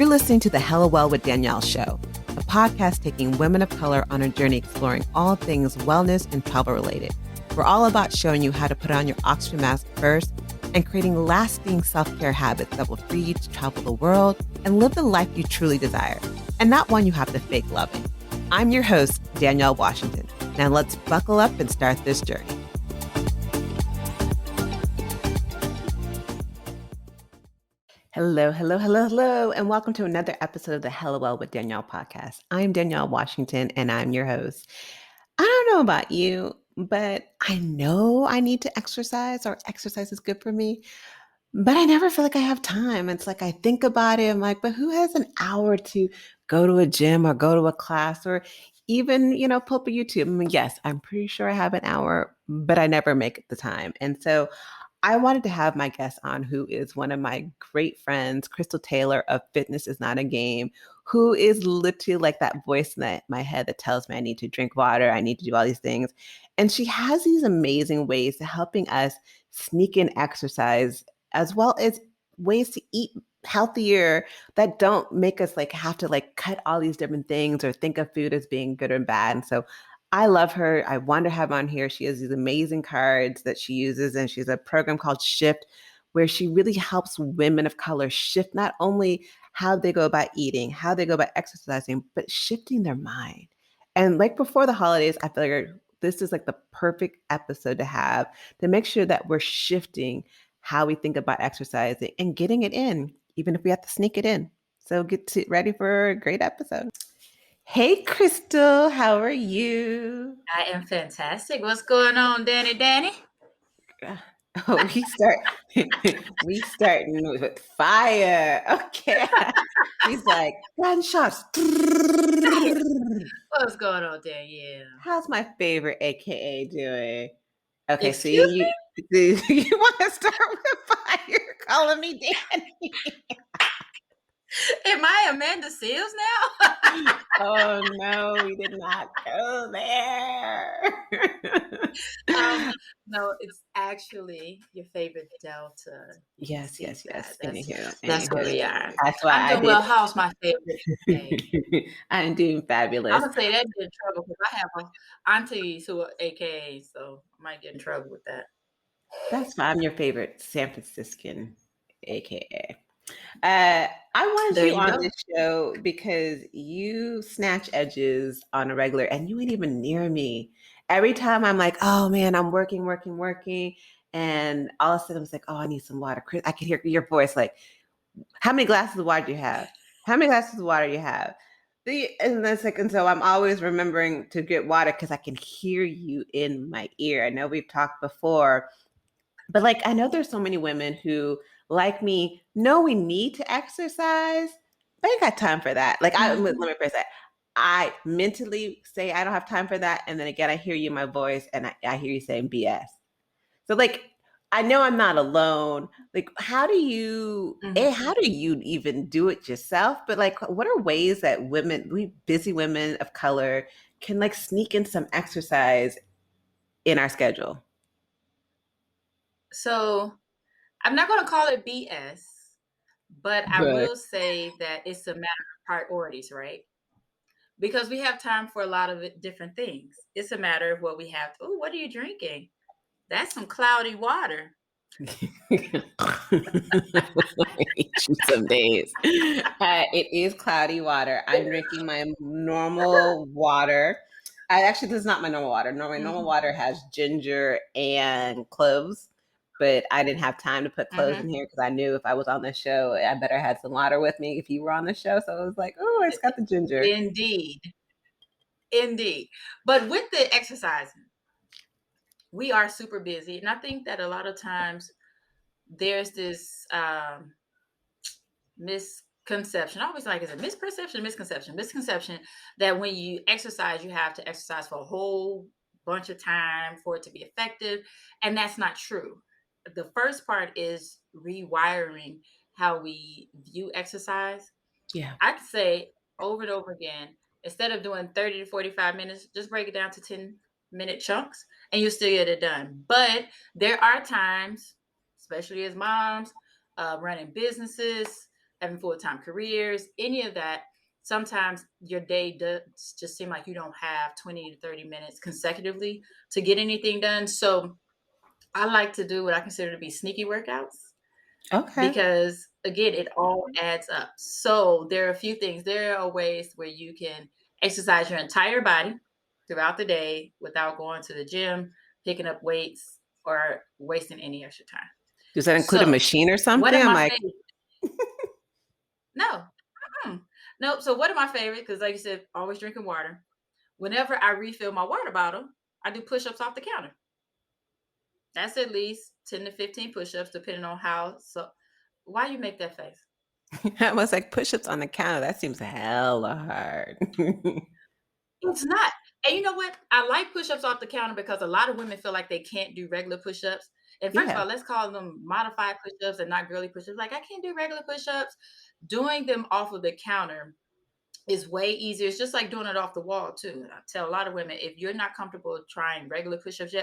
You're listening to the Hella Well with Danielle show, a podcast taking women of color on a journey exploring all things wellness and travel related. We're all about showing you how to put on your oxygen mask first and creating lasting self-care habits that will free you to travel the world and live the life you truly desire, and not one you have to fake loving. I'm your host, Danielle Washington. Now let's buckle up and start this journey. Hello, and welcome to another episode of the Hella Well with Danielle podcast. I'm Danielle Washington, and I'm your host. I don't know about you, but I know I need to exercise, or exercise is good for me, but I never feel like I have time. It's like I think about it, I'm like, but who has an hour to go to a gym or go to a class or even, pull up a YouTube? I mean, yes, I'm pretty sure I have an hour, but I never make the time. And so I wanted to have my guest on, who is one of my great friends, Krystal Taylor of Fitness is Not a Game, who is literally like that voice in my head that tells me I need to drink water, I need to do all these things. And she has these amazing ways to helping us sneak in exercise, as well as ways to eat healthier that don't make us have to cut all these different things or think of food as being good or bad. And so I love her. I want to have her on here. She has these amazing cards that she uses, and she has a program called Shift, where she really helps women of color shift not only how they go about eating, how they go about exercising, but shifting their mind. And before the holidays, I figured this is the perfect episode to have to make sure that we're shifting how we think about exercising and getting it in, even if we have to sneak it in. So ready for a great episode. Hey, Krystal, how are you? I am fantastic. What's going on, Danny? Oh, we starting with fire. Okay. He's like, gunshots. What's going on, Danielle? How's my favorite AKA doing? Okay, Excuse me? You want to start with fire calling me Danny? Am I Amanda Seals now? Oh no, we did not go there. No, it's actually your favorite Delta. Yes. Anywho. That's where we are. That's why I'm doing well. How's my favorite? I'm doing fabulous. I'm gonna say that get in trouble because I have aunties who are AKA, so I might get in trouble with that. That's why I'm your favorite San Franciscan AKA. I wanted you on this show because you snatch edges on a regular, and you ain't even near me. Every time I'm like, oh man, I'm working, and all of a sudden I'm like, oh, I need some water. I can hear your voice like, how many glasses of water do you have? How many glasses of water do you have? And so I'm always remembering to get water because I can hear you in my ear. I know we've talked before, but I know there's so many women who, like me, know we need to exercise, but I ain't got time for that. Let me phrase that. I mentally say I don't have time for that, and then again, I hear you in my voice, and I hear you saying BS. So I know I'm not alone. How do you even do it yourself? But what are ways that we busy women of color can sneak in some exercise in our schedule? So I'm not going to call it BS, but I will say that it's a matter of priorities, right? Because we have time for a lot of different things. It's a matter of what we have. Oh, what are you drinking? That's some cloudy water. Some days. It is cloudy water. I'm drinking my normal water. This is not my normal water. Normal water has ginger and cloves, but I didn't have time to put cloves in here because I knew if I was on the show, I better have some water with me if you were on the show. So I was like, oh, it's got the ginger. Indeed. But with the exercising, we are super busy. And I think that a lot of times there's this misconception. I always is a misconception that when you exercise, you have to exercise for a whole bunch of time for it to be effective. And that's not true. The first part is rewiring how we view exercise. Yeah. I could say over and over again, instead of doing 30 to 45 minutes, just break it down to 10-minute chunks and you'll still get it done. But there are times, especially as moms, running businesses, having full-time careers, any of that, sometimes your day does just seem like you don't have 20 to 30 minutes consecutively to get anything done. So I like to do what I consider to be sneaky workouts Okay. because again, it all adds up. So there are a few things. There are ways where you can exercise your entire body throughout the day without going to the gym, picking up weights, or wasting any extra time. Does that include a So machine or one something? of I'm my like, favorite, no, no. So one of my favorite, because like you said, always drinking water. Whenever I refill my water bottle, I do push-ups off the counter. That's at least 10 to 15 push-ups, depending on how. So why you make that face? I was like push-ups on the counter. That seems hella hard. It's not. And you know what? I like push-ups off the counter because a lot of women feel like they can't do regular push-ups. And first of Yeah. all, let's call them modified push-ups and not girly push-ups. Like I can't do regular push-ups. Doing them off of the counter is way easier. It's just like doing it off the wall too. I tell a lot of women if you're not comfortable trying regular push-ups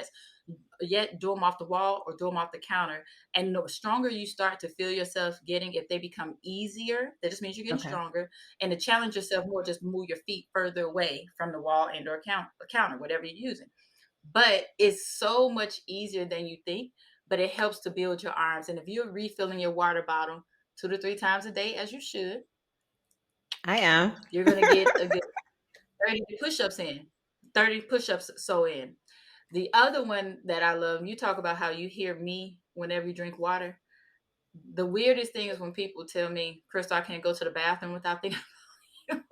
yet do them off the wall or do them off the counter. And the stronger you start to feel yourself getting, if they become easier, that just means you're getting Okay. stronger. And to challenge yourself more, just move your feet further away from the wall and or counter, whatever you're using. But it's so much easier than you think. But it helps to build your arms. And if you're refilling your water bottle 2 to 3 times a day, as you should, I am. you're gonna get a good 30 push-ups in. 30 push-ups so in. The other one that I love, you talk about how you hear me whenever you drink water. The weirdest thing is when people tell me, Krystal, I can't go to the bathroom without thinking of you.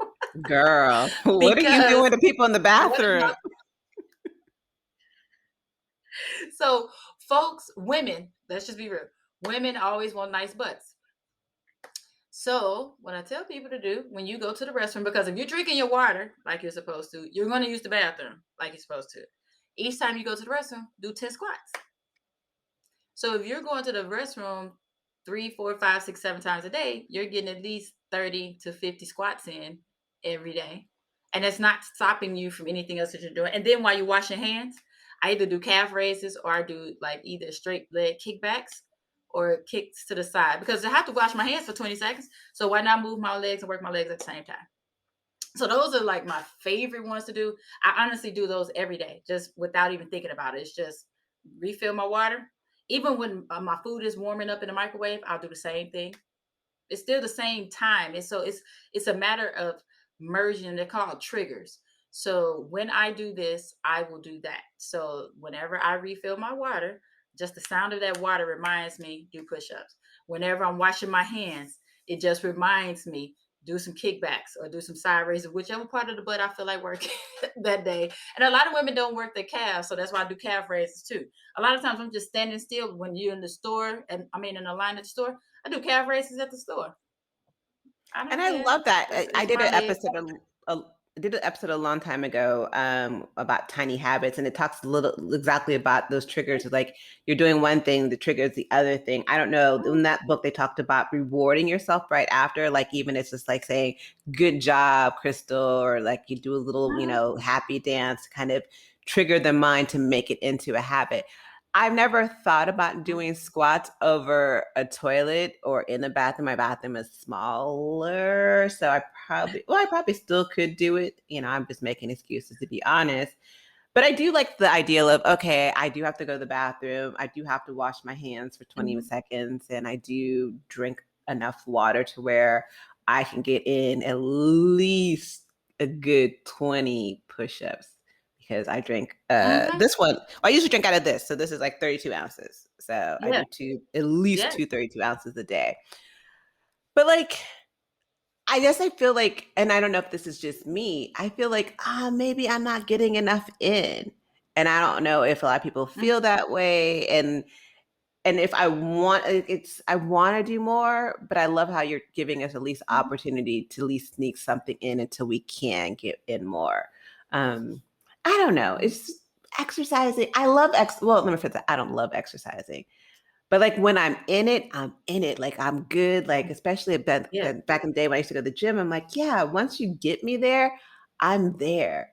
Girl, what are you Because doing to people in the one of bathroom? my so folks, women, let's just be real. Women always want nice butts. So what I tell people to do when you go to the restroom, because if you're drinking your water like you're supposed to, you're going to use the bathroom like you're supposed to. Each time you go to the restroom, do 10 squats. So if you're going to the restroom 3, 4, 5, 6, 7 times a day, you're getting at least 30 to 50 squats in every day. And it's not stopping you from anything else that you're doing. And then while you wash your hands, I either do calf raises or I do like either straight leg kickbacks or kicks to the side because I have to wash my hands for 20 seconds. So why not move my legs and work my legs at the same time? So those are like my favorite ones to do. I honestly do those every day, just without even thinking about it. It's just refill my water. Even when my food is warming up in the microwave, I'll do the same thing. It's still the same time, and so it's a matter of merging. They're called triggers. So when I do this, I will do that. So whenever I refill my water, just the sound of that water reminds me do push-ups. Whenever I'm washing my hands, it just reminds me do some kickbacks or do some side raises, whichever part of the butt I feel like working that day. And a lot of women don't work their calves, so that's why I do calf raises too. A lot of times I'm just standing still when you're in the store, and I mean in the line at the store. I do calf raises at the store. I And don't I care. love that. I It's did my an leg. episode I did an episode a long time ago about tiny habits, and it talks a little exactly about those triggers. Like you're doing one thing, the triggers the other thing. I don't know. In that book, they talked about rewarding yourself right after. Like even it's just like saying "Good job, Krystal," or like you do a little, Mhm, happy dance, kind of trigger the mind to make it into a habit. I've never thought about mhm, doing squats over a toilet or in the bathroom. My bathroom is smaller, so I probably still could do it. I'm just making excuses to be honest. But I do like the ideal of, okay, I do have to go to the bathroom. I do have to wash my hands for 20 mhm, seconds, and I do drink enough water to where I can get in at least a good 20 push-ups because I drink mhm. this one. I usually drink out of this. So this is like 32 ounces. So I Yeah, do at least yeah. two 32 ounces a day. But like I guess I feel like, and I don't know if this is just me, I feel like, maybe I'm not getting enough in. And I don't know if a lot of people Mhm, feel that way. And if I want to do more, but I love how you're giving us at least mhm, opportunity to at least sneak something in until we can get in more. Um, I don't know. mhm. It's exercising. I love well, let me put that. I don't love exercising. But like when I'm in it, I'm in it. Like I'm good. Like especially Yeah. back in the day when I used to go to the gym, I'm like, yeah. Once you get me there, I'm there.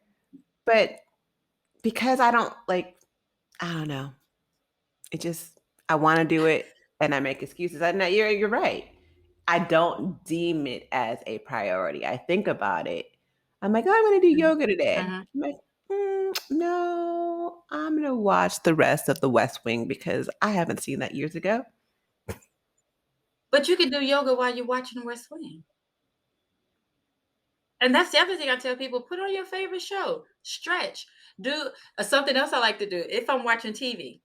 But because I don't like, I don't know. It just I want to do it, and I make excuses. I know you're right. I don't deem it as a priority. I think about it. I'm like, "Oh, I'm gonna do yoga today." Mhm. I'm like, no, I'm gonna watch the rest of The West Wing because I haven't seen that years ago." But you can do yoga while you're watching the West Wing. And that's the other thing I tell people, put on your favorite show, stretch, do something else I like to do. If I'm watching TV,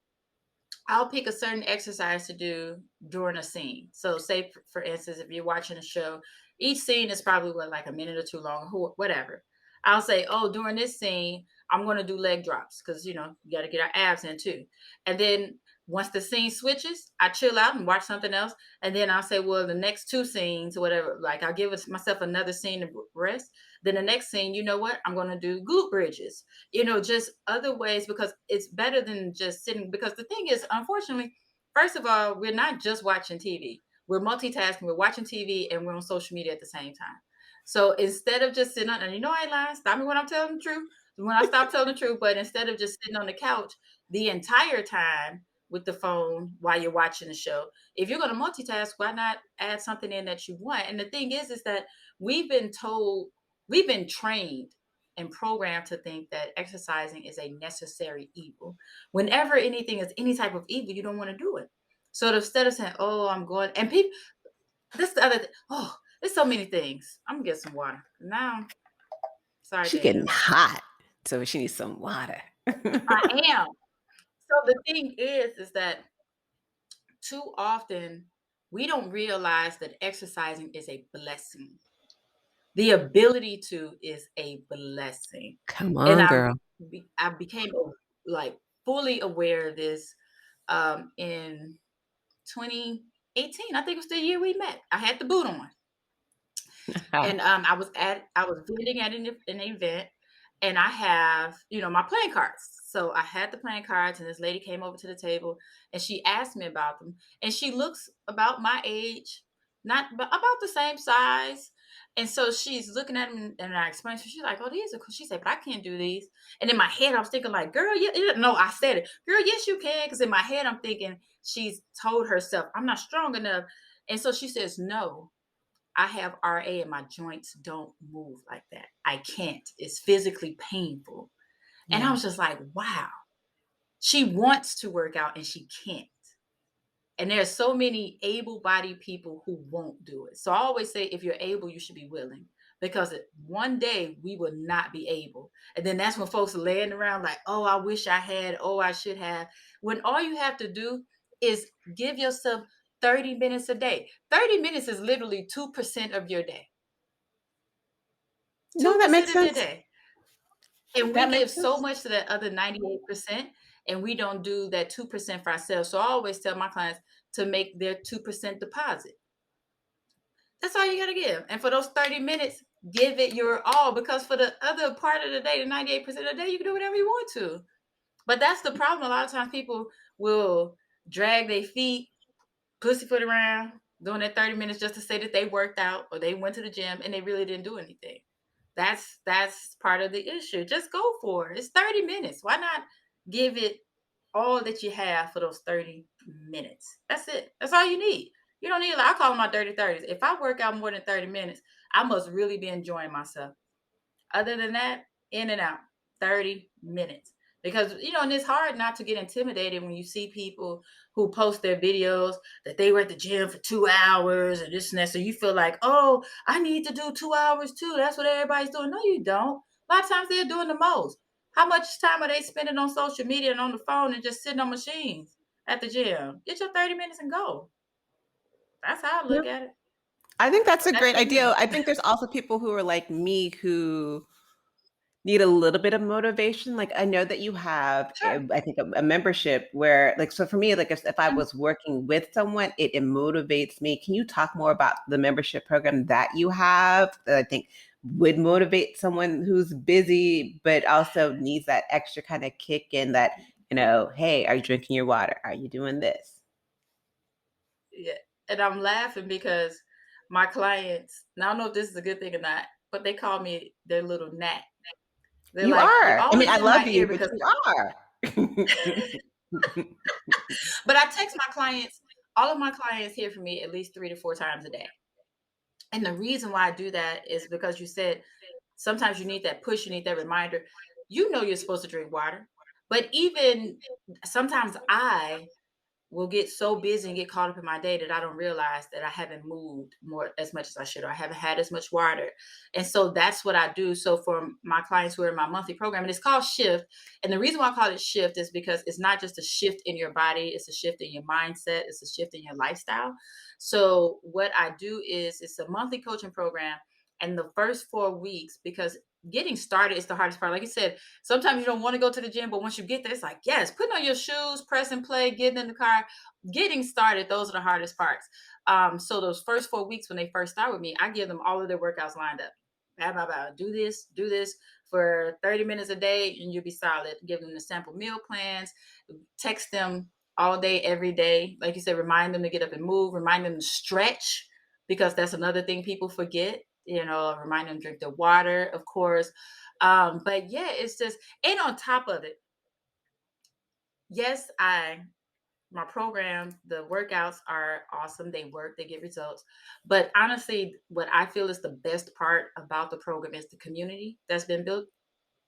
I'll pick a certain exercise to do during a scene. So, say for instance, if you're watching a show, each scene is probably what, like a minute or two long, whatever. I'll say, oh, during this scene, I'm going to do leg drops because you got to get our abs in too. And then once the scene switches, I chill out and watch something else. And then I'll say, well, the next two scenes, or whatever, like I'll give myself another scene to rest. Then the next scene, you know what? I'm going to do glute bridges, just other ways, because it's better than just sitting. Because the thing is, unfortunately, first of all, we're not just watching TV. We're multitasking. We're watching TV and we're on social media at the same time. So instead of just sitting on, and I ain't lying, stop me when I'm telling the truth. When I stop telling the truth, but instead of just sitting on the couch the entire time with the phone while you're watching the show, if you're going to multitask, why not add something in that you want? And the thing is that we've been told, we've been trained and programmed to think that exercising is a necessary evil. Whenever anything is any type of evil, you don't want to do it. So instead of saying, "Oh, I'm going," and people, this is the other thing. Oh, there's so many things. I'm gonna get some water now. Sorry, She getting Danielle. hot, so she needs some water. I am. So the thing is that too often we don't realize that exercising is a blessing. The ability to is a blessing. Come And on, girl. I became like fully aware of this in 2018. I think it was the year we met. I had the boot on. And I was vending at an event, and I have my playing cards. So I had the playing cards, and this lady came over to the table, and she asked me about them. And she looks about my age, not but about the same size. And so she's looking at them, and I explained to her. She's like, "Oh, these are cool." She said, "But I can't do these." And in my head, I was thinking, like, "Girl, yeah, no." I said it, "Girl, yes, you can." Because in my head, I'm thinking she's told herself I'm not strong enough. And so she says, "No, I have RA and my joints don't move like that. I can't. It's physically painful." And I Yeah. was just like, wow, she wants to work out and she can't. And there's so many able-bodied people who won't do it. So I always say, if you're able, you should be willing, because one day we will not be able. And then that's when folks are laying around like, "Oh, I wish I had. Oh, I should have." When all you have to do is give yourself 30 minutes a day. 30 minutes is literally 2% of your day. No, that 2% makes of your sense. day. And we That give makes so sense. much to that other 98%, and we don't do that 2% for ourselves. So I always tell my clients to make their 2% deposit. That's all you got to give. And for those 30 minutes, give it your all, because for the other part of the day, the 98% of the day, you can do whatever you want to. But that's the problem. A lot of times people will drag their feet, pussyfoot around, doing that 30 minutes just to say that they worked out or they went to the gym, and they really didn't do anything. That's part of the issue. Just go for it. It's 30 minutes. Why not give it all that you have for those 30 minutes? That's it. That's all you need. You don't need, like, I call them my dirty 30s. If I work out more than 30 minutes, I must really be enjoying myself. Other than that, in and out, 30 minutes. Because, and it's hard not to get intimidated when you see people who post their videos that they were at the gym for 2 hours and this and that. So you feel like, oh, I need to do 2 hours too. That's what everybody's doing. No, you don't. A lot of times they're doing the most. How much time are they spending on social media and on the phone and just sitting on machines at the gym? Get your 30 minutes and go. That's how I Yeah. look at it. I think that's a That's great just idea. me. I think there's also people who are like me who need a little bit of motivation. Like I know that you have, Sure. I think a membership where, like, so for me, like if I Mhm. was working with someone, it motivates me. Can you talk more about the membership program that you have that I think would motivate someone who's busy but also needs that extra kind of kick in that, hey, are you drinking your water? Are you doing this? Yeah. And I'm laughing because my clients, now I don't know if this is a good thing or not, but they call me their little gnat. They're You like, you're are. I mean, always I in love my you, ear but because, you are. but I text my clients, all of my clients hear from me at least 3 to 4 times a day. And the reason why I do that is because you said sometimes you need that push, you need that reminder. You know you're supposed to drink water, but even sometimes I will get so busy and get caught up in my day that I don't realize that I haven't moved more as much as I should, or I haven't had as much water. And so that's what I do. So for my clients who are in my monthly program, and it's called Shift. And the reason why I call it Shift is because it's not just a shift in your body, it's a shift in your mindset, it's a shift in your lifestyle. So what I do is it's a monthly coaching program. And the first 4 weeks, because getting started is the hardest part. Like you said, sometimes you don't want to go to the gym, but once you get there, it's like, yes, putting on your shoes, press and play, getting in the car, getting started. Those are the hardest parts. So those first 4 weeks when they first start with me, I give them all of their workouts lined up. Blah, blah, blah. Do this for 30 minutes a day, and you'll be solid. Give them the sample meal plans, text them all day, every day. Like you said, remind them to get up and move, remind them to stretch, because that's another thing people forget. Remind them to drink their water, of course. But yeah, it's just, and on top of it, yes, my program, the workouts are awesome. They work, they get results. But honestly, what I feel is the best part about the program is the community that's been built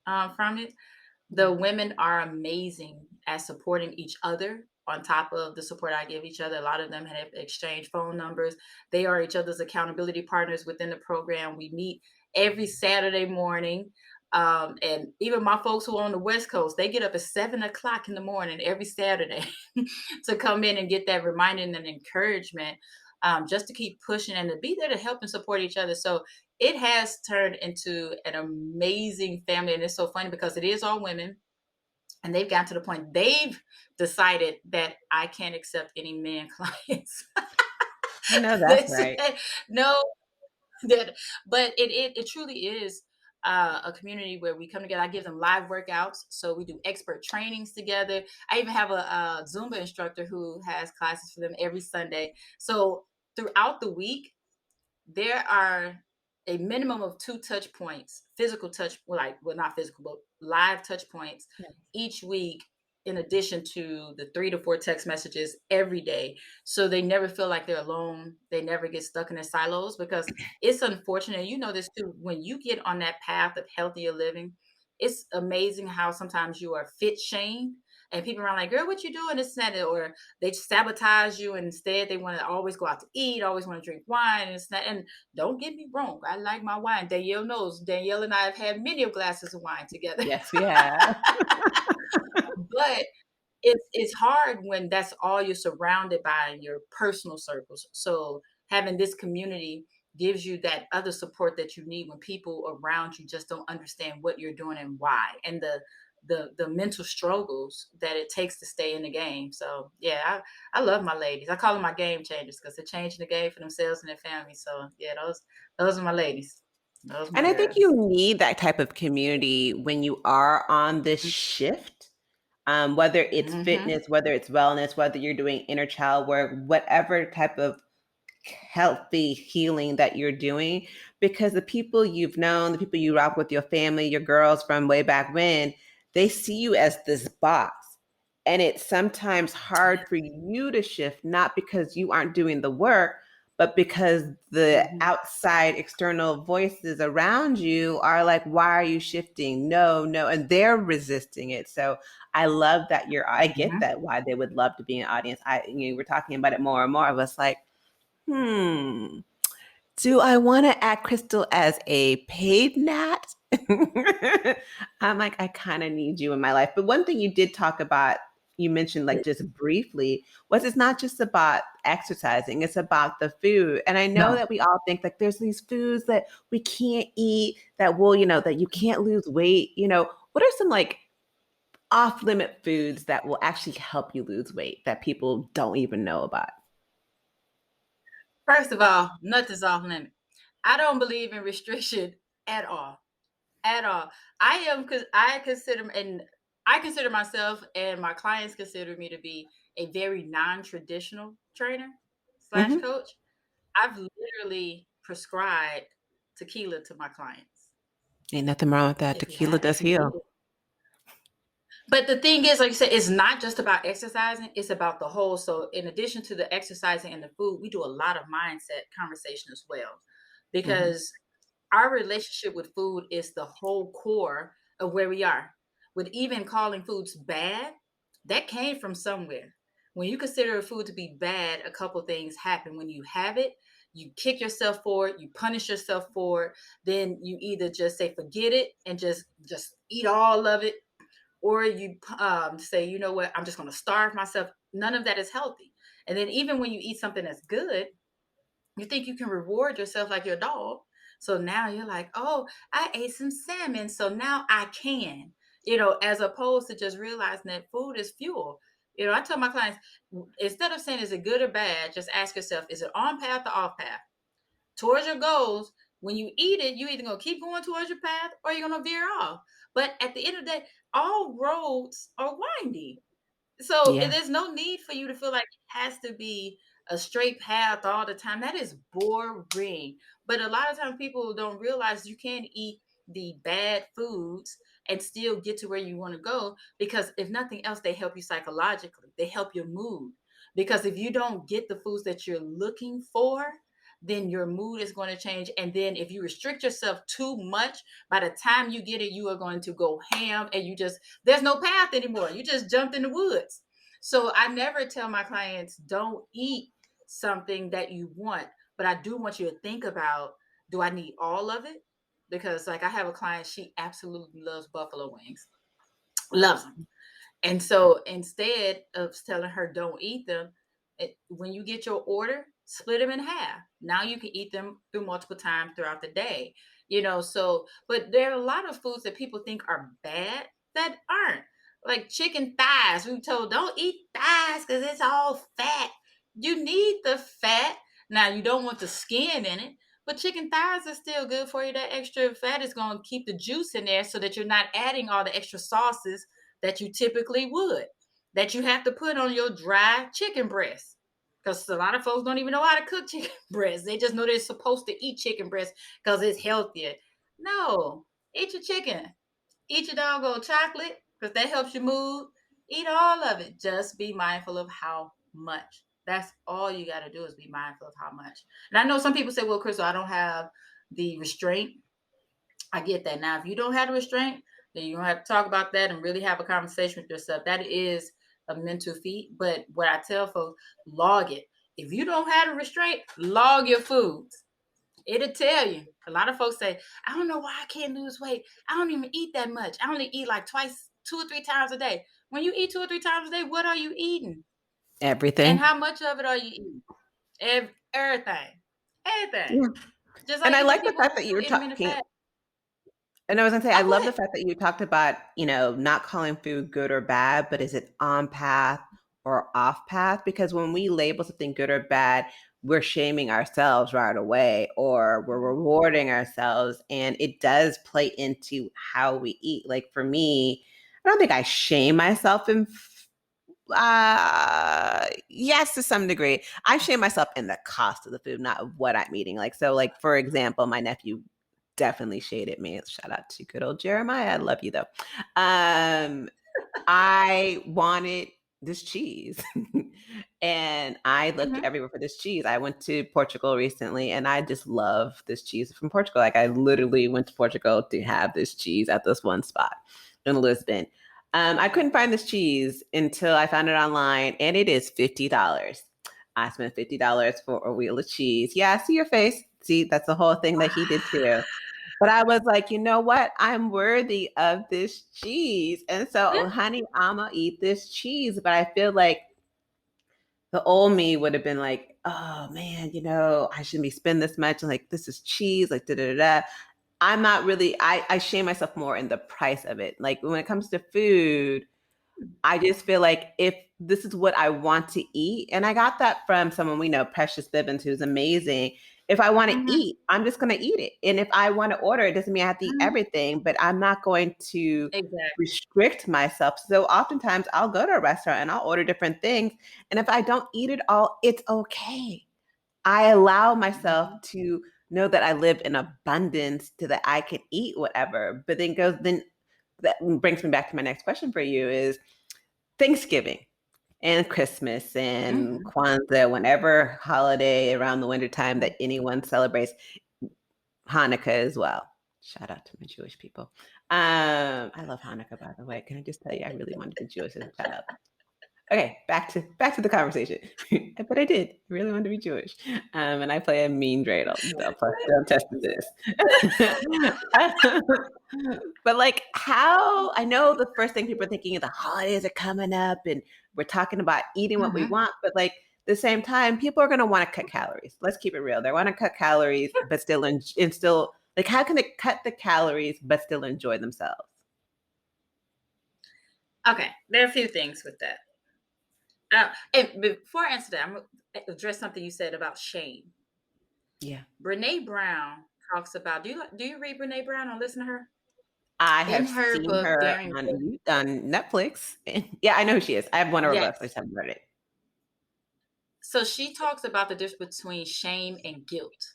from it. The Yeah. women are amazing at supporting each other on top of the support I give each other. A lot of them have exchanged phone numbers. They are each other's accountability partners within the program. We meet every Saturday morning. And even my folks who are on the West Coast, they get up at 7 o'clock in the morning every Saturday to come in and get that reminding and encouragement, just to keep pushing and to be there to help and support each other. So it has turned into an amazing family. And it's so funny because it is all women. And they've gotten to the point they've decided that I can't accept any man clients. I know They that's said, right. no, that, but it truly is a community where we come together. I give them live workouts, so we do expert trainings together. I even have a Zumba instructor who has classes for them every Sunday. So throughout the week, there are a minimum of 2 touch points, physical touch, well, not physical, but live touch points each week, in addition to the 3 to 4 text messages every day. So they never feel like they're alone. They never get stuck in their silos, because it's unfortunate. You know this too. When you get on that path of healthier living, it's amazing how sometimes you are fit shamed. And people are like, girl, what you doing? This and that, or they sabotage you, and instead they want to always go out to eat, always want to drink wine, and it's not. And don't get me wrong, I like my wine. Danielle knows. Danielle and I have had many of glasses of wine together. Yes, we have. But it's hard when that's all you're surrounded by in your personal circles. So having this community gives you that other support that you need when people around you just don't understand what you're doing and why, and the mental struggles that it takes to stay in the game. So yeah, I love my ladies. I call them my game changers, because they're changing the game for themselves and their families. So yeah, those are my ladies. Those are my And I think you girls. need that type of community when you are on this shift, whether it's Mm-hmm. fitness, whether it's wellness, whether you're doing inner child work, whatever type of healthy healing that you're doing, because the people you've known, the people you rock with, your family, your girls from way back when, they see you as this box. And it's sometimes hard for you to shift, not because you aren't doing the work, but because the Mm-hmm. outside external voices around you are like, why are you shifting? No, no. And they're resisting it. So I love that I get Mm-hmm. that why they would love to be an audience. We're talking about it more and more of us like, hmm, do I want to add Krystal as a paid nat? I'm like, I kind of need you in my life. But one thing you did talk about, you mentioned like just briefly, was it's not just about exercising, it's about the food. And I know No. that we all think like there's these foods that we can't eat that will, that you can't lose weight. What are some like off limit foods that will actually help you lose weight that people don't even know about? First of all, nothing's off limit. I don't believe in restriction at all. At all. Because I consider myself, and my clients consider me to be a very non-traditional trainer slash Hmm. coach. I've literally prescribed tequila to my clients. Ain't nothing wrong with that. If you Tequila have, does if you need heal. it. But the thing is, like you said, it's not just about exercising, it's about the whole. So in addition to the exercising and the food, we do a lot of mindset conversation as well. Mhm. because our relationship with food is the whole core of where we are. With even calling foods bad, that came from somewhere. When you consider a food to be bad, a couple things happen. When you have it, you kick yourself for it, you punish yourself for it, then you either just say forget it and just eat all of it, or you say, you know what, I'm just going to starve myself. None of that is healthy. And then even when you eat something that's good, you think you can reward yourself like your dog. So now you're like, oh, I ate some salmon, so now I can, as opposed to just realizing that food is fuel. I tell my clients, instead of saying, is it good or bad, just ask yourself, is it on path or off path? Towards your goals, when you eat it, you either gonna keep going towards your path or you're gonna veer off. But at the end of the day, all roads are windy. So Yeah. there's no need for you to feel like it has to be a straight path all the time. That is boring. But a lot of times people don't realize you can eat the bad foods and still get to where you want to go, because if nothing else, they help you psychologically. They help your mood. Because if you don't get the foods that you're looking for, then your mood is going to change. And then if you restrict yourself too much, by the time you get it, you are going to go ham, and there's no path anymore. You just jumped in the woods. So I never tell my clients, don't eat something that you want, but I do want you to think about, do I need all of it? Because like I have a client, she absolutely loves buffalo wings, loves them. And so instead of telling her don't eat them, when you get your order, split them in half. Now you can eat them through multiple times throughout the day. So but there are a lot of foods that people think are bad that aren't. Like chicken thighs. We were told don't eat thighs because it's all fat. You need the fat. Now you don't want the skin in it, but chicken thighs are still good for you. That extra fat is going to keep the juice in there so that you're not adding all the extra sauces that you typically would, that you have to put on your dry chicken breast. Because a lot of folks don't even know how to cook chicken breast. They just know they're supposed to eat chicken breast because it's healthier. No, eat your chicken. Eat your doggone chocolate because that helps your mood. Eat all of it. Just be mindful of how much. That's all you got to do is be mindful of how much. And I know some people say, well, Krystal, I don't have the restraint. I get that. Now, if you don't have a restraint, then you don't have to talk about that and really have a conversation with yourself. That is a mental feat. But what I tell folks, log it. If you don't have a restraint, log your foods. It'll tell you. A lot of folks say, I don't know why I can't lose weight. I don't even eat that much. I only eat like twice, 2 or 3 times a day. When you eat 2 or 3 times a day, what are you eating? And Everything. how much of it are you eating? Everything. Everything. Yeah. Just And like I even like the people fact who that do you're intermittent talking. fast. And I was gonna say, I Oh, go love the ahead. fact that you talked about, not calling food good or bad, but is it on path or off path? Because when we label something good or bad, we're shaming ourselves right away, or we're rewarding ourselves. And it does play into how we eat. Like for me, I don't think I shame myself in yes, to some degree. I shame myself in the cost of the food, not what I'm eating. Like, so like for example, my nephew definitely shaded me. Shout out to good old Jeremiah. I love you though. Um, I wanted this cheese. And I looked Mhm. everywhere for this cheese. I went to Portugal recently and I just love this cheese from Portugal. Like I literally went to Portugal to have this cheese at this one spot in Lisbon. I couldn't find this cheese until I found it online and it is $50. I spent $50 for a wheel of cheese. Yeah, I see your face. See, that's the whole thing that he did too. But I was like, you know what? I'm worthy of this cheese. And so, honey, I'm going to eat this cheese. But I feel like the old me would have been like, oh man, I shouldn't be spending this much. Like, this is cheese, like, da da da. I'm not really, I shame myself more in the price of it. Like, when it comes to food, I just feel like if this is what I want to eat, and I got that from someone we know, Precious Bibbins, who's amazing. If I want to Mhm. eat, I'm just going to eat it. And if I want to order, it doesn't mean I have to eat Mhm. everything, but I'm not going to Exactly. restrict myself. So oftentimes I'll go to a restaurant and I'll order different things. And if I don't eat it all, it's okay. I allow myself Mhm. to know that I live in abundance so that I can eat whatever. But then that brings me back to my next question for you is Thanksgiving and Christmas and Mhm. Kwanzaa, whenever holiday around the wintertime that anyone celebrates, Hanukkah as well. Shout out to my Jewish people. I love Hanukkah, by the way. Can I just tell you, I really wanted to be Jewish as a child. Okay, back to the conversation. But I did. I really wanted to be Jewish. And I play a mean dreidel. Don't test this. But like how I know the first thing people are thinking is the holidays are coming up and we're talking about eating what we Mhm. want, but like the same time, people are gonna want to cut calories. Let's keep it real. They want to cut calories, but still like how can they cut the calories but still enjoy themselves? Okay, there are a few things with that. And before I answer that, I'm going to address something you said about shame. Yeah. Brene Brown talks about. Do you read Brene Brown or listen to her? I In have her seen book, her Daring on Greatly. Netflix. Yeah, I know who she is. I have one of her books. I Yes. just haven't read it. So she talks about the difference between shame and guilt.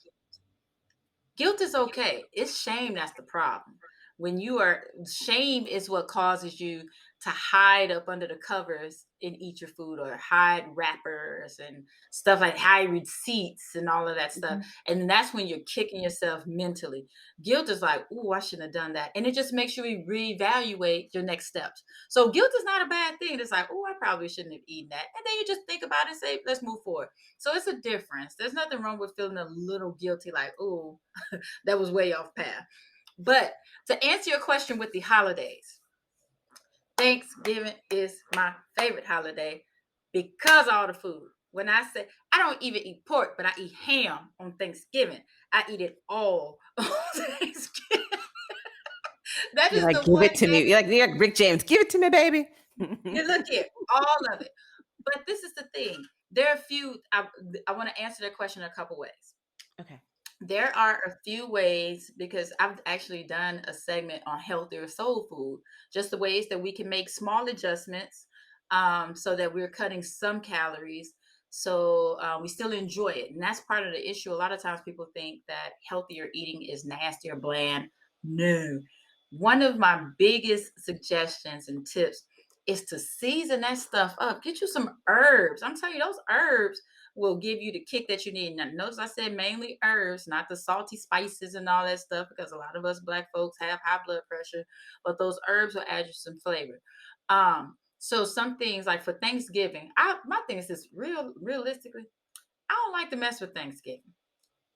Guilt is okay. It's shame that's the problem. When you are shame is what causes you to hide up under the covers and eat your food or hide wrappers and stuff like hide receipts and all of that stuff. Mhm. And that's when you're kicking yourself mentally. Guilt is like, oh, I shouldn't have done that. And it just makes you reevaluate your next steps. So guilt is not a bad thing. It's like, oh, I probably shouldn't have eaten that. And then you just think about it and say, let's move forward. So it's a difference. There's nothing wrong with feeling a little guilty, like, oh, that was way off path. But to answer your question with the holidays, Thanksgiving is my favorite holiday because all the food. When I say I don't even eat pork, but I eat ham on Thanksgiving. I eat it all on Thanksgiving. That You're is like, the give one it to day. me. You're like Rick James. Give it to me, baby. You look here, all of it. But this is the thing. There are a few. I want to answer that question a couple ways. Okay. There are a few ways because I've actually done a segment on healthier soul food, just the ways that we can make small adjustments so that we're cutting some calories so we still enjoy it. And that's part of the issue. A lot of times people think that healthier eating is nasty or bland. No. One of my biggest suggestions and tips is to season that stuff up. Get you some herbs. I'm telling you, those herbs will give you the kick that you need. Now, notice I said mainly herbs, not the salty spices and all that stuff, because a lot of us black folks have high blood pressure, but those herbs will add you some flavor. So some things like for Thanksgiving, my thing is this realistically, I don't like to mess with Thanksgiving.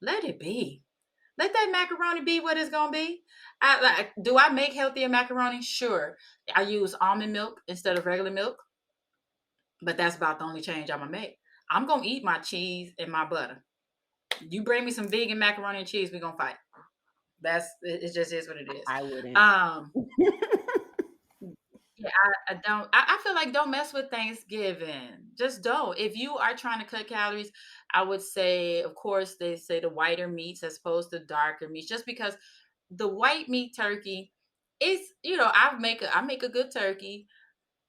Let it be. Let that macaroni be what it's gonna be. Do I make healthier macaroni? Sure. I use almond milk instead of regular milk, but that's about the only change I'm gonna make. I'm gonna eat my cheese and my butter. You bring me some vegan macaroni and cheese, we're gonna fight. It just is what it is. I wouldn't. Um, yeah, I don't I feel like don't mess with Thanksgiving. Just don't. If you are trying to cut calories, I would say, of course, they say the whiter meats as opposed to darker meats, just because the white meat turkey is, I make a good turkey.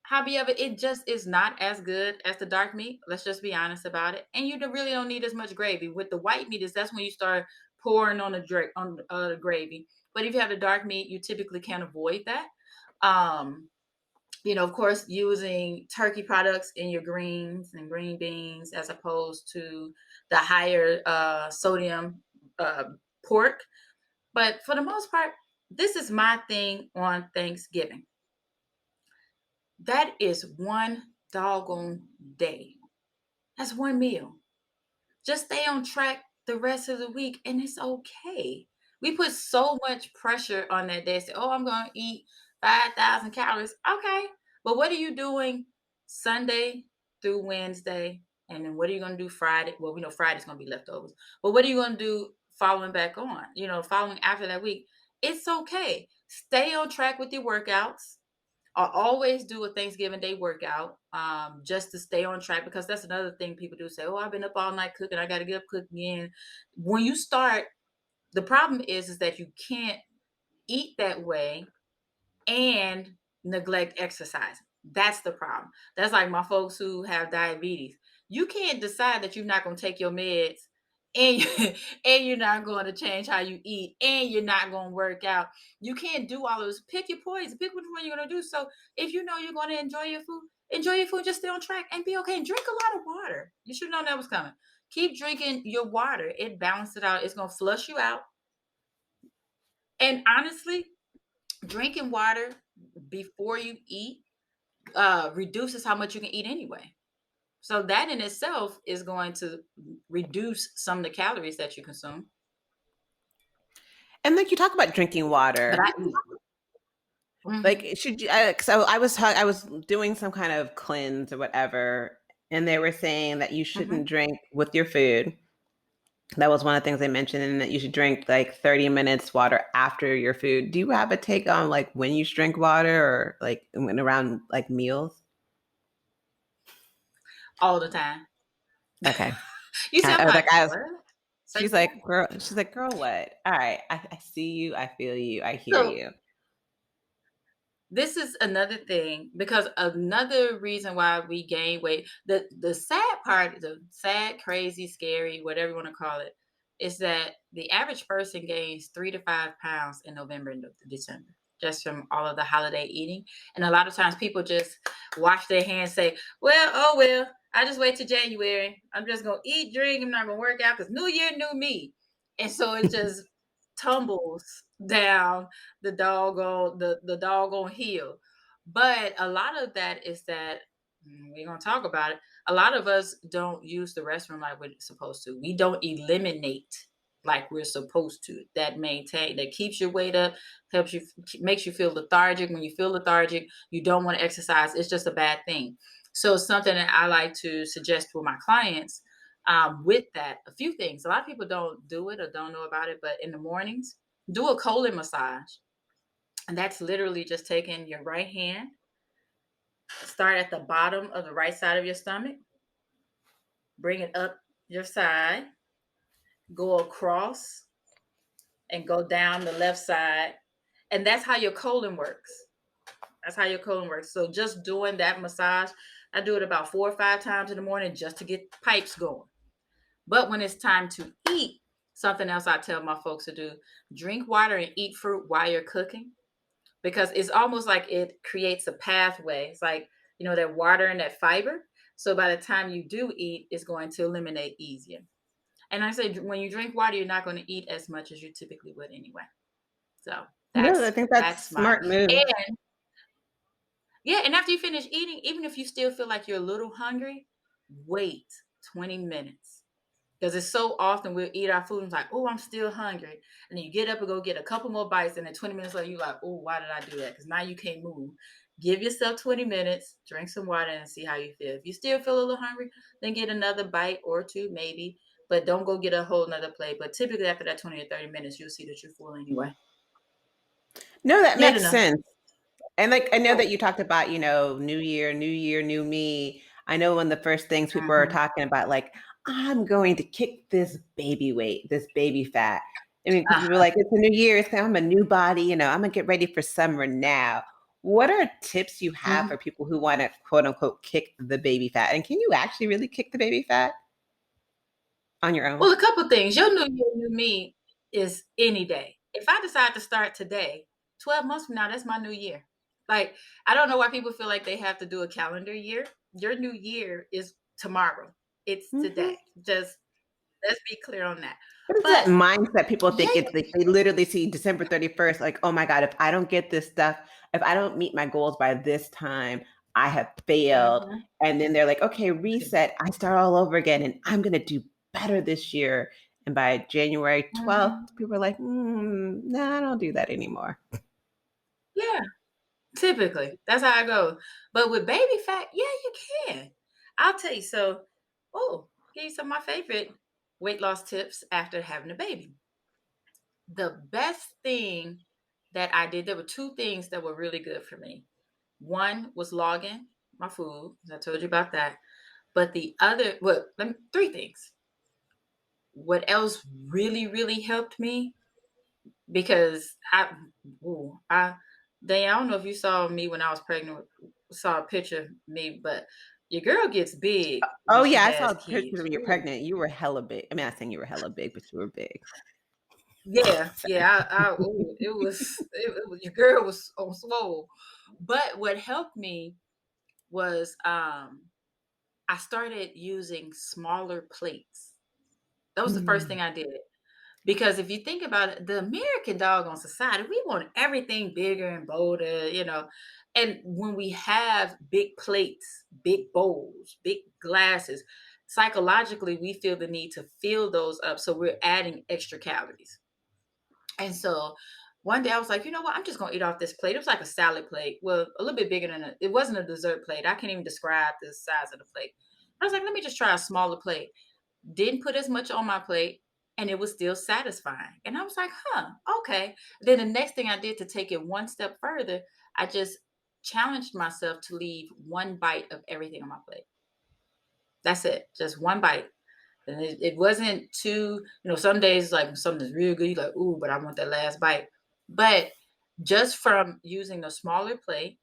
However, it just is not as good as the dark meat. Let's just be honest about it. And you really don't need as much gravy. With the white meat, is that's when you start pouring on the gravy. But if you have the dark meat, you typically can't avoid that. Um, of course, using turkey products in your greens and green beans as opposed to the higher sodium uh, pork. But for the most part, this is my thing on Thanksgiving. That is one doggone day. That's one meal. Just stay on track the rest of the week and it's okay. We put so much pressure on that day. Say, oh, I'm going to eat 5,000 calories. Okay. But what are you doing Sunday through Wednesday? And then what are you going to do Friday? Well, we know Friday's going to be leftovers. But what are you going to do following back on? Following after that week? It's okay. Stay on track with your workouts. I always do a Thanksgiving Day workout just to stay on track because that's another thing people do say, oh, I've been up all night cooking. I got to get up cooking again. When you start, the problem is that you can't eat that way and neglect exercise. That's the problem. That's like my folks who have diabetes. You can't decide that you're not going to take your meds and and you're not going to change how you eat and you're not going to work out. You can't do all of this. Pick your poison. Pick which one you're going to do. So if you know you're going to enjoy your food, just stay on track and be okay. And drink a lot of water. You should know that was coming. Keep drinking your water. It balances it out. It's going to flush you out And honestly, drinking water before you eat reduces how much you can eat anyway. So that in itself is going to reduce some of the calories that you consume. And like you talk about drinking But I water, eat. like Mhm, should you? So I was doing some kind of cleanse or whatever, and they were saying that you mhm. shouldn't drink with your food. That was one of the things they mentioned, and that you should drink like 30 minutes water after your food. Do you have a take on like when you should drink water or like when around like meals? All the time. Okay. You see, I'm I was like, like, what? Say it again. she's like, girl, what? All right. I see you. I feel you. I hear So you. this is another thing because another reason why we gain weight, the sad part, the sad, crazy, scary, whatever you want to call it, is that the average person gains 3 to 5 pounds in November and December just from all of the holiday eating. And a lot of times people just wash their hands, say, well, oh well, I just wait till January. I'm just gonna eat, drink, I'm not gonna work out because new year, new me. And so it just tumbles down the doggone hill. But a lot of that is that we're gonna talk about it. A lot of us don't use the restroom like we're supposed to. We don't eliminate like we're supposed to. That maintain that keeps your weight up, helps you, makes you feel lethargic. When you feel lethargic, you don't want to exercise. It's just a bad thing. So something that I like to suggest for my clients with that, a few things. A lot of people don't do it or don't know about it, but in the mornings, do a colon massage. And that's literally just taking your right hand, start at the bottom of the right side of your stomach, bring it up your side, go across, and go down the left side. And that's how your colon works. That's how your colon works. So just doing that massage, I do it about 4 or 5 times in the morning just to get pipes going. But when it's time to eat, something else I tell my folks to do, drink water and eat fruit while you're cooking because it's almost like it creates a pathway. It's like, that water and that fiber. So by the time you do eat, it's going to eliminate easier. And I say, when you drink water, you're not going to eat as much as you typically would anyway. So No, I that's think that's that's my smart move. and yeah. And after you finish eating, even if you still feel like you're a little hungry, wait 20 minutes because it's so often we'll eat our food and it's like, oh, I'm still hungry. And then you get up and go get a couple more bites. And then 20 minutes later, you're like, oh, why did I do that? Because now you can't move. Give yourself 20 minutes, drink some water, and see how you feel. If you still feel a little hungry, then get another bite or two, maybe. But don't go get a whole nother plate. But typically, after that 20 or 30 minutes, you'll see that you're full anyway. No, that You had makes enough. sense. And like I know Right. that you talked about, new year, new me. I know one of the first things people are Mm-hmm. talking about, like, I'm going to kick this baby weight, this baby fat. I mean, because people are like, it's a new year, I'm a new body, I'm gonna get ready for summer now. What are tips you have Mhm. for people who want to quote unquote kick the baby fat? And can you actually really kick the baby fat on your own? Well, a couple things. Your new year, new me is any day. If I decide to start today, 12 months from now, that's my new year. Like, I don't know why people feel like they have to do a calendar year. Your new year is tomorrow. It's Mhm. today. Just let's be clear on that. What is that But mindset people yeah, think it's like they literally see December 31st, like, oh my God, if I don't get this stuff, if I don't meet my goals by this time, I have failed. mhm, And then they're like, okay, excuse reset. I start all over again and I'm going to do better this year. And by January me. 12th, Mhm. people are like, no, I don't do that anymore. Yeah, typically that's how I go. But with baby fat, yeah, you can. I'll tell you. So, oh, give you some of my favorite weight loss tips after having a baby. The best thing that I did, there were two things that were really good for me. One was logging my food, as I told you about that. But the other, well, three things. What else really, really helped me? Because ooh, I, Dang, I don't know if you saw me when I was pregnant, saw a picture of me, but your girl gets big when Oh, she yeah. I saw has pictures kids. of when you're Ooh. pregnant. You were hella big. I mean, I'm not saying you were hella big, but you were big. Yeah, Sorry. yeah. Ooh, it was your girl was on swole. But what helped me was I started using smaller plates. That was the first Mm. thing I did. Because if you think about it, the American doggone society, we want everything bigger and bolder, you know. And when we have big plates, big bowls, big glasses, psychologically, we feel the need to fill those up. So we're adding extra calories. And so one day I was like, you know what? I'm just gonna eat off this plate. It was like a salad plate. Well, a little bit bigger than it wasn't a dessert plate. I can't even describe the size of the plate. I was like, let me just try a smaller plate. Didn't put as much on my plate, and it was still satisfying. And I was like, huh, okay. Then the next thing I did to take it one step further, I just challenged myself to leave one bite of everything on my plate. That's it, just one bite. And it wasn't too, some days like when something's real good, you're like, ooh, but I want that last bite. But just from using the smaller plate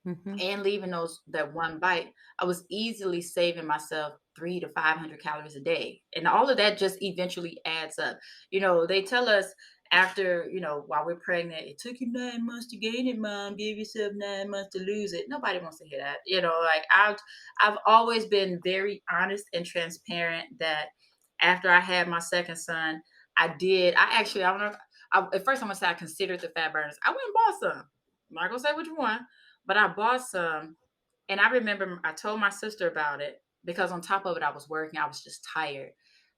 Mhm. and leaving those that one bite, I was easily saving myself 300 to 500 calories a day. And all of that just eventually adds up. They tell us after, while we're pregnant, it took you 9 months to gain it, mom. Give yourself 9 months to lose it. Nobody wants to hear that. Like I've always been very honest and transparent that after I had my second son, I don't know. At first I'm gonna say I considered the fat burners. I went and bought some. I'm not gonna say which one, but I bought some, and I remember I told my sister about it because on top of it, I was working. I was just tired,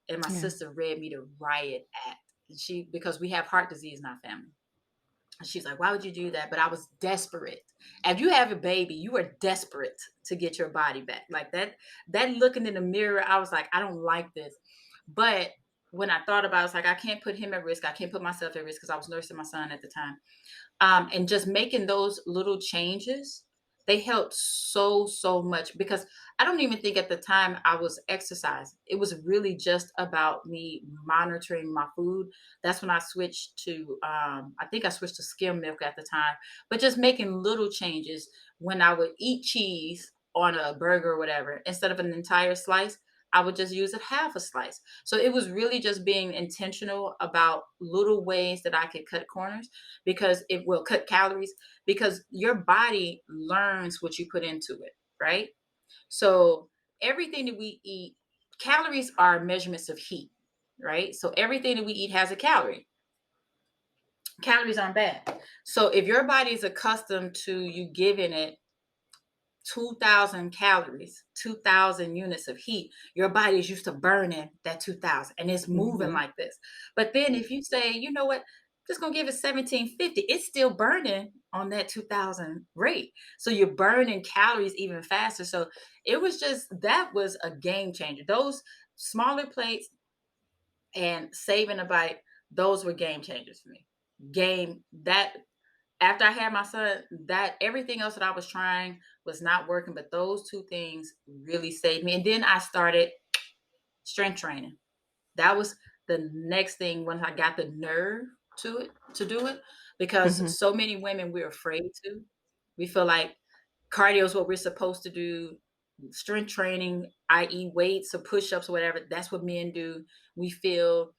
and my Yeah. sister read me the riot act. And because we have heart disease in our family, and she's like, "Why would you do that?" But I was desperate. If you have a baby, you are desperate to get your body back. Like that. That looking in the mirror, I was like, "I don't like this." But when I thought about it, I was like, I can't put him at risk. I can't put myself at risk because I was nursing my son at the time. And just making those little changes, they helped so much because I don't even think at the time I was exercising. It was really just about me monitoring my food. That's when I switched to I think I switched to skim milk at the time, but just making little changes. When I would eat cheese on a burger or whatever, instead of an entire slice, I would just use a half a slice. So it was really just being intentional about little ways that I could cut corners, because it will cut calories, because your body learns what you put into it, right? So everything that we eat, calories are measurements of heat, right? So everything that we eat has a calorie. Calories aren't bad. So if your body is accustomed to you giving it 2,000 calories, 2,000 units of heat, your body is used to burning that 2,000 and it's moving Mhm. like this. But then if you say, you know what, just gonna give it 1750, it's still burning on that 2,000 rate. So you're burning calories even faster. So that was a game changer. Those smaller plates and saving a bite, those were game changers for me. Game that After I had my son, that everything else that I was trying was not working, but those two things really saved me. And then I started strength training. That was the next thing when I got the nerve to do it, Mhm. because so many women, we're afraid to. We feel like cardio is what we're supposed to do. Strength training, i.e., weights or push-ups or whatever, that's what men do. We feel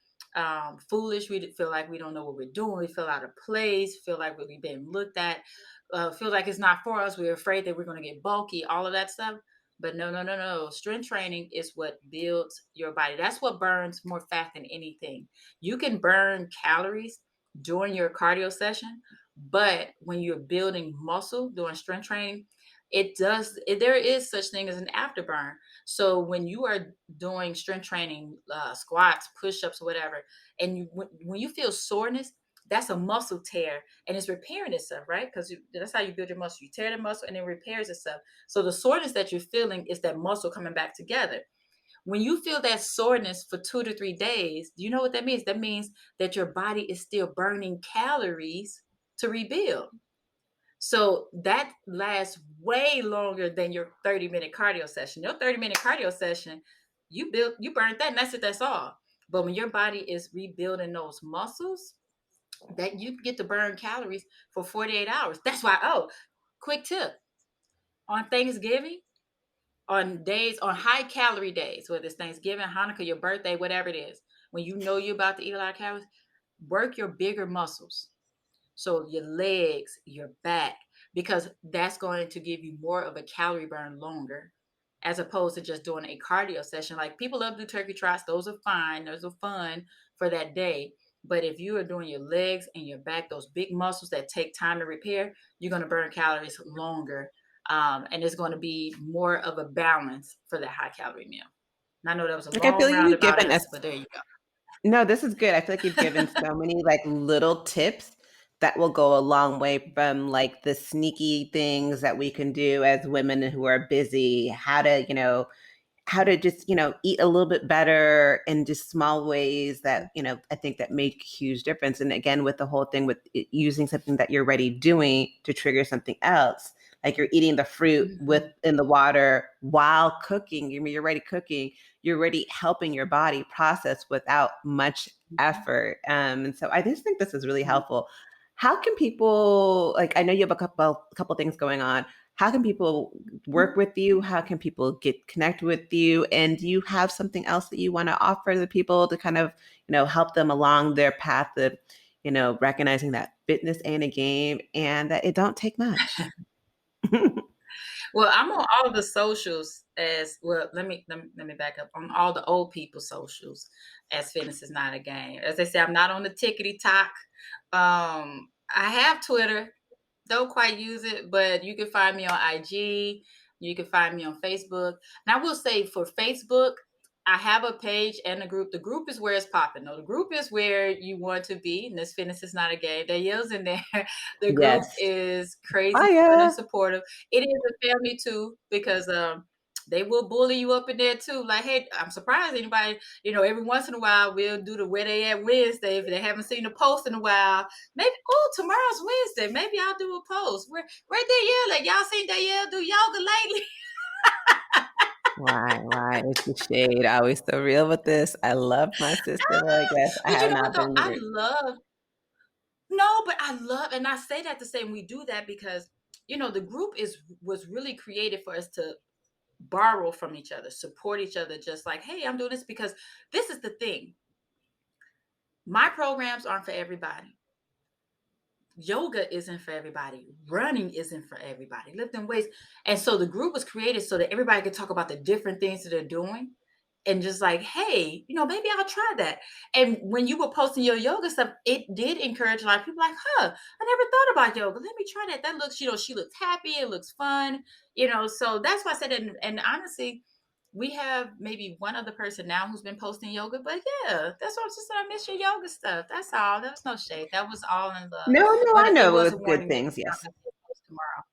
foolish. We feel like we don't know what we're doing. We feel out of place. Feel like we're being looked at. Feel like it's not for us. We're afraid that we're going to get bulky. All of that stuff. But no, no, no, no. Strength training is what builds your body. That's what burns more fat than anything. You can burn calories during your cardio session, but when you're building muscle doing strength training, there is such thing as an afterburn. So when you are doing strength training, squats, push-ups, whatever, and when you feel soreness, that's a muscle tear, and it's repairing itself, right? Because that's how you build your muscle. You tear the muscle and it repairs itself. So the soreness that you're feeling is that muscle coming back together. When you feel that soreness for 2 to 3 days, do you know what that means? That means that your body is still burning calories to rebuild. So that lasts way longer than your 30-minute cardio session. Your 30-minute cardio session, you burn that, and that's it, that's all. But when your body is rebuilding those muscles, that you get to burn calories for 48 hours. That's why, quick tip, on Thanksgiving, on high calorie days, whether it's Thanksgiving, Hanukkah, your birthday, whatever it is, when you know you're about to eat a lot of calories, work your bigger muscles. So your legs, your back, because that's going to give you more of a calorie burn longer. as opposed to just doing a cardio session. Like people love to do turkey trots, those are fine, those are fun for that day. But if you are doing your legs and your back, those big muscles that take time to repair, you're going to burn calories longer. And it's going to be more of a balance for that high calorie meal. And I know that was a Like, I feel long like you've roundabout given us answer, but there you go. no, this is good. I feel like you've given so many, like, little tips that will go a long way from, like, the sneaky things that we can do as women who are busy, how to just, eat a little bit better in just small ways that, I think that make a huge difference. And again, with the whole thing with using something that you're already doing to trigger something else, like you're eating the fruit with Mhm, in the water while cooking, you're already cooking, you're already helping your body process without much mhm, effort. And so I just think this is really mhm, helpful. How can people, like, I know you have a couple things going on. How can people work mhm. with you? How can people get connect with you? And do you have something else that you want to offer the people to kind of, help them along their path of, recognizing that fitness ain't a game and that it don't take much? Well, I'm on all the socials as well. Let me back up on all the old people socials as fitness is not a game. As they say, I'm not on the tickety tock. I have Twitter. Don't quite use it, but you can find me on IG. You can find me on Facebook. And I will say for Facebook, I have a page and a group. The group is where it's popping. No, the group is where you want to be. And this fitness is not a game. Danielle's in there. The group Yes. is crazy fun and Fire. supportive. It is a family too, because they will bully you up in there too. Like, hey, I'm surprised anybody, every once in a while we'll do the where they at Wednesday if they haven't seen a post in a while. Maybe, oh, tomorrow's Wednesday. Maybe I'll do a post. Where Danielle at? Y'all seen Danielle do yoga lately? Why? It's the shade. Always so real with this. I love my sister, but I guess I But you have know what not though? been in the I group. love no, but I love, and I say that to say we do that because the group was really created for us to borrow from each other, support each other, just like, hey, I'm doing this because this is the thing. My programs aren't for everybody. Yoga isn't for everybody. Running isn't for everybody. Lifting weights. And so the group was created so that everybody could talk about the different things that they're doing and just like, hey, maybe I'll try that. And when you were posting your yoga stuff, it did encourage a lot of people like, huh, I never thought about yoga. Let me try that. That looks, she looks happy. It looks fun, so that's why I said, and honestly, we have maybe one other person now who's been posting yoga, but yeah, that's what I'm just saying. I miss your yoga stuff. That's all. There was no shade. That was all in love. No, no, But I it know was it a was good warning. Maybe things. y'all Yes. might see a post tomorrow.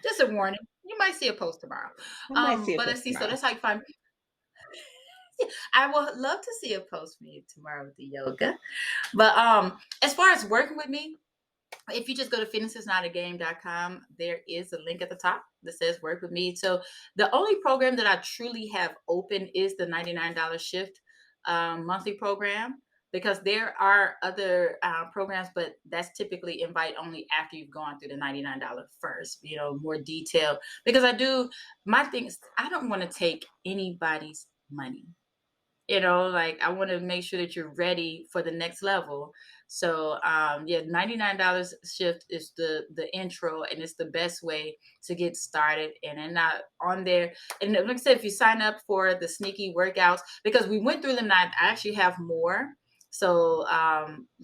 Just a warning. You might see a post tomorrow. I might see a But post let's see. So tomorrow. that's how you find. I would love to see a post from you tomorrow with the yoga. But as far as working with me, if you just go to fitnessisnotagame.com, there is a link at the top that says work with me. So the only program that I truly have open is the $99 shift monthly program, because there are other programs, but that's typically invite only after you've gone through the $99 first, more detail. Because my thing is, I don't want to take anybody's money. Like I want to make sure that you're ready for the next level. So yeah, $99 shift is the intro, and it's the best way to get started. And then not on there. And like I said, if you sign up for the sneaky workouts, because we went through them, and I actually have more. So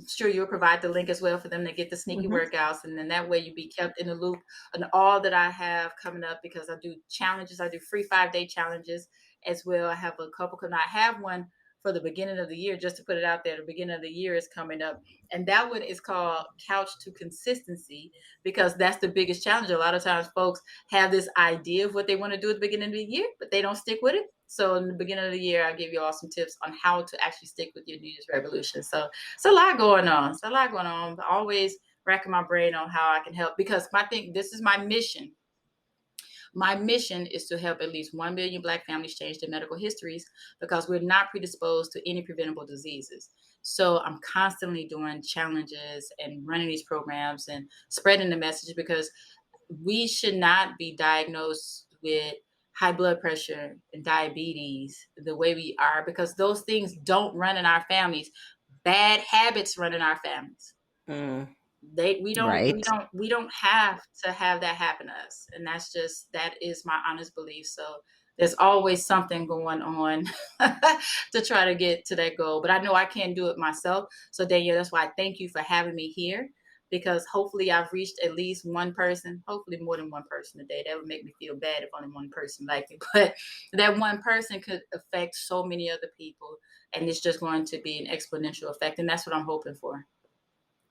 sure, you'll provide the link as well for them to get the sneaky Mhm. workouts, and then that way you be kept in the loop on all that I have coming up, because I do challenges. I do free 5-day challenges as well. I have a couple. Can I have one for the beginning of the year, just to put it out there? The beginning of the year is coming up, and that one is called Couch to Consistency, because that's the biggest challenge. A lot of times, folks have this idea of what they want to do at the beginning of the year, but they don't stick with it. So in the beginning of the year, I give you all some tips on how to actually stick with your New Year's resolution. So it's a lot going on. It's a lot going on. But always racking my brain on how I can help, because this is my mission. My mission is to help at least 1 million Black families change their medical histories, because we're not predisposed to any preventable diseases. So I'm constantly doing challenges and running these programs and spreading the message, because we should not be diagnosed with high blood pressure and diabetes the way we are, because those things don't run in our families. Bad habits run in our families. Mm. We Right. don't have to have that happen to us. And that is my honest belief. So there's always something going on to try to get to that goal. But I know I can't do it myself. So Danielle, that's why I thank you for having me here, because hopefully I've reached at least one person, hopefully more than one person today. That would make me feel bad if only one person liked it. But that one person could affect so many other people. And it's just going to be an exponential effect. And that's what I'm hoping for.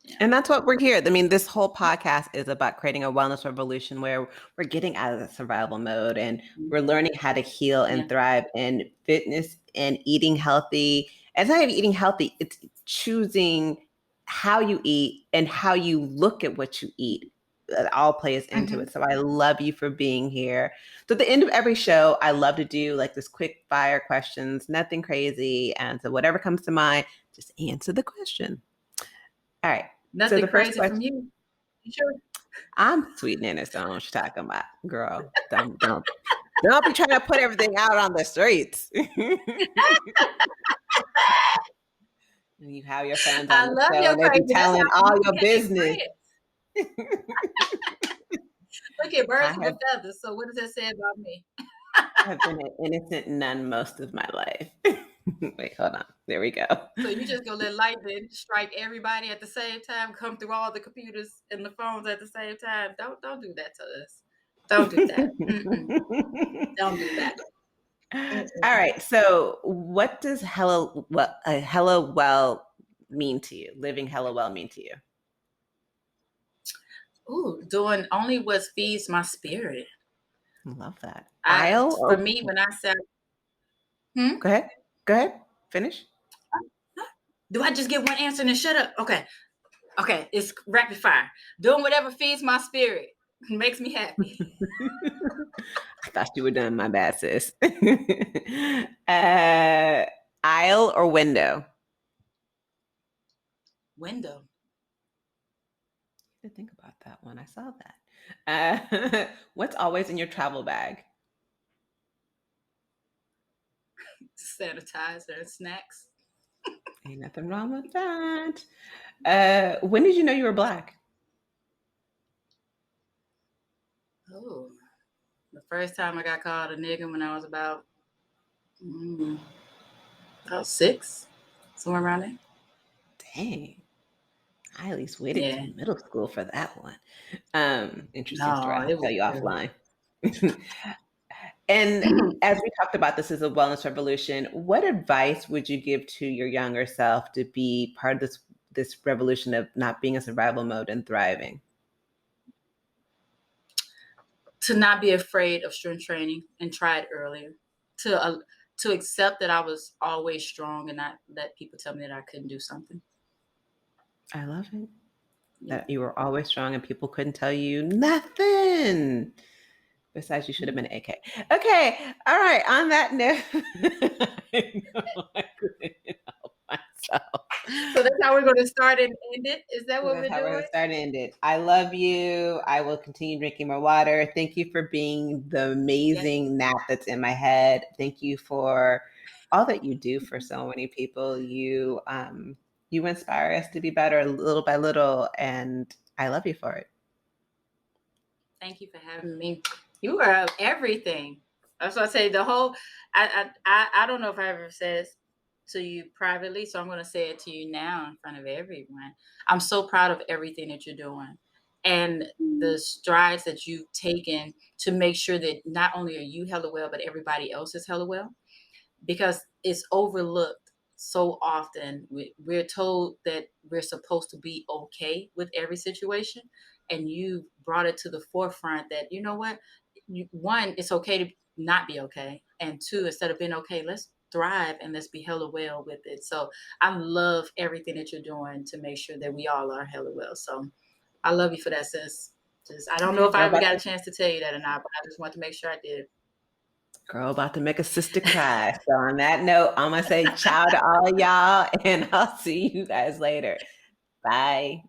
Yeah. And that's what we're here. I mean, this whole podcast is about creating a wellness revolution where we're getting out of the survival mode and we're learning how to heal Yeah. and thrive in fitness and eating healthy. It's not even eating healthy, it's choosing how you eat and how you look at what you eat. That all plays into Mm-hmm. it. So I love you for being here. So at the end of every show, I love to do like this quick fire questions, nothing crazy. And so whatever comes to mind, just answer the question. All right. So Nothing the first crazy from question, you. You sure? I'm sweet and innocent. What you talking about, girl? Don't be trying to put everything out on the streets. And you have your friends on I the love show, your and they be crazy. That's telling how all you your can make business. friends. Look at I birds with have feathers. So what does that say about me? have been an innocent nun most of my life. Wait, hold on. There we go. So you just gonna let lightning strike everybody at the same time, come through all the computers and the phones at the same time? Don't do that to us. Don't do that. Mm-mm. Don't do that. All Mm-mm. right. So, what does hella well mean to you? Living hella well mean to you? Ooh, doing only what feeds my spirit. Love that. I Aisle For or me, when I said, hmm? go ahead. Go ahead. Finish. Do I just get one answer and then shut up? Okay. Okay, it's rapid fire. Doing whatever feeds my spirit makes me happy. I thought you were done. My bad, sis. uh, Aisle or window? Window. I think about that one. I saw that. What's always in your travel bag? Sanitizer and snacks. Ain't nothing wrong with that. When did you know you were Black? Oh, the first time I got called a nigga when I was mm, about 6, somewhere around there. Dang. I at least waited Yeah. till middle school for that one. Interesting story. No, I'll it tell was you true. offline. And as we talked about, this is a wellness revolution. What advice would you give to your younger self to be part of this revolution of not being in survival mode and thriving? To not be afraid of strength training and try it earlier. To accept that I was always strong and not let people tell me that I couldn't do something. I love it. Yeah. That you were always strong and people couldn't tell you nothing. Besides, you should have been an AK. Okay. All right. On that note, I know I couldn't help myself. So that's how we're going to start and end it. Is that So what that's we're how we're going doing? to start and end it. I love you. I will continue drinking more water. Thank you for being the Yes. amazing nap that's in my head. Thank you for all that you do for so many people. You inspire us to be better little by little, and I love you for it. Thank you for having me. You are everything. That's what I say. The whole. I don't know if I ever said this to you privately, so I'm going to say it to you now in front of everyone. I'm so proud of everything that you're doing, and the strides that you've taken to make sure that not only are you hella well, but everybody else is hella well, because it's overlooked so often. We're told that we're supposed to be okay with every situation, and you brought it to the forefront that, you know what, one, it's okay to not be okay, and two, instead of being okay, let's thrive and let's be hella well with it. So I love everything that you're doing to make sure that we all are hella well. So I love you for that, sis. Just, I don't know if I Girl ever about got a to, chance to tell you that or not, but I just want to make sure I did. girl about to make a sister cry. So on that note, I'm gonna say ciao to all of y'all, and I'll see you guys later. Bye.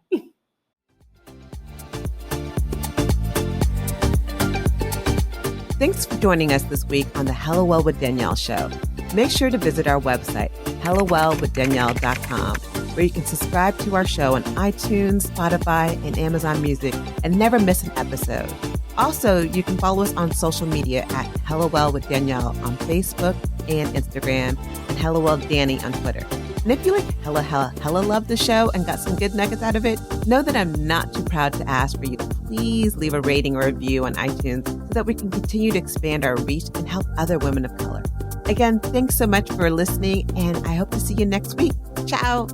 Thanks for joining us this week on the Hello Well with Danielle show. Make sure to visit our website, hellowellwithdanielle.com, where you can subscribe to our show on iTunes, Spotify, and Amazon Music and never miss an episode. Also, you can follow us on social media at HelloWell with Danielle on Facebook and Instagram, and HelloWell Danny on Twitter. And if you like hella love the show and got some good nuggets out of it, know that I'm not too proud to ask for you to please leave a rating or review on iTunes so that we can continue to expand our reach and help other women of color. Again, thanks so much for listening, and I hope to see you next week. Ciao.